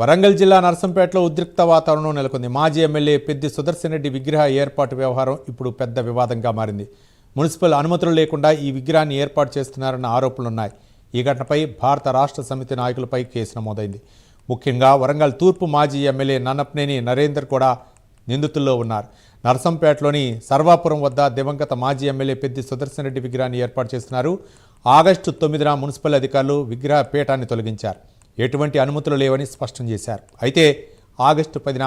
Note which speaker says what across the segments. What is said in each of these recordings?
Speaker 1: వరంగల్ జిల్లా నర్సంపేటలో ఉద్రిక్త వాతావరణం నెలకొంది. మాజీ ఎమ్మెల్యే పెద్ది సుదర్శన్ రెడ్డి విగ్రహ ఏర్పాటు వ్యవహారం ఇప్పుడు పెద్ద వివాదంగా మారింది. మున్సిపల్ అనుమతులు లేకుండా ఈ విగ్రహాన్ని ఏర్పాటు చేస్తున్నారన్న ఆరోపణలున్నాయి. ఈ ఘటనపై భారత రాష్ట్ర సమితి నాయకులపై కేసు నమోదైంది. ముఖ్యంగా వరంగల్ తూర్పు మాజీ ఎమ్మెల్యే నన్నపనేని నరేందర్ కూడా నిందితుల్లో ఉన్నారు. నర్సంపేటలోని సర్వాపురం వద్ద దివంగత మాజీ ఎమ్మెల్యే పెద్ది సుదర్శన్ రెడ్డి విగ్రహాన్ని ఏర్పాటు చేస్తున్నారు. ఆగస్టు 9న మున్సిపల్ అధికారులు విగ్రహ పీఠాన్ని తొలగించారు. ఎటువంటి అనుమతులు లేవని స్పష్టం చేశారు. అయితే ఆగస్టు 10న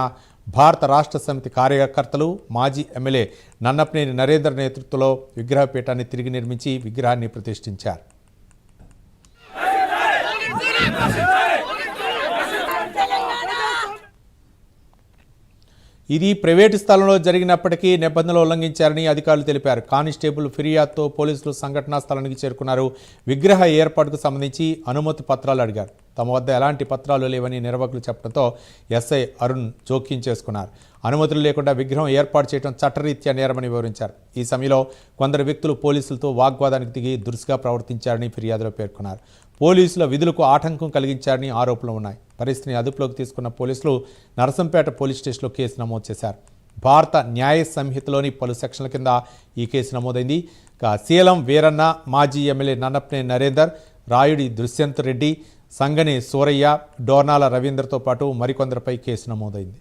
Speaker 1: భారత రాష్ట్ర సమితి కార్యకర్తలు మాజీ ఎమ్మెల్యే నన్నపనేని నరేందర్ నేతృత్వంలో విగ్రహ పీఠాన్ని తిరిగి నిర్మించి విగ్రహాన్ని ప్రతిష్ఠించారు. ఇది ప్రైవేటు స్థలంలో జరిగినప్పటికీ నిబంధనలు ఉల్లంఘించారని అధికారులు తెలిపారు. కానిస్టేబుల్ ఫిర్యాదుతో పోలీసులు సంఘటనా స్థలానికి చేరుకున్నారు. విగ్రహ ఏర్పాటుకు సంబంధించి అనుమతి పత్రాలు అడిగారు. తమ వద్ద ఎలాంటి పత్రాలు లేవని నిర్వాహకులు చెప్పడంతో ఎస్ఐ అరుణ్ జోక్యం చేసుకున్నారు. అనుమతులు లేకుండా విగ్రహం ఏర్పాటు చేయడం చట్టరీత్యా నేరమని వివరించారు. ఈ సమయంలో కొందరు వ్యక్తులు పోలీసులతో వాగ్వాదానికి దిగి దురుసుగా ప్రవర్తించారని ఫిర్యాదులో పేర్కొన్నారు. పోలీసుల విధులకు ఆటంకం కలిగించారని ఆరోపణలు ఉన్నాయి. పరిస్థితిని అదుపులోకి తీసుకున్న పోలీసులు నరసంపేట పోలీస్ స్టేషన్లో కేసు నమోదు చేశారు. భారత న్యాయ సంహితలోని పలు సెక్షన్ల కింద ఈ కేసు నమోదైంది. శీలం వీరన్న, మాజీ ఎమ్మెల్యే నన్నపనేని నరేందర్, రాయుడి దుష్యంత్ రెడ్డి, సంగని సూరయ్య, డోర్నాల రవీందర్తో పాటు మరికొందరిపై కేసు నమోదైంది.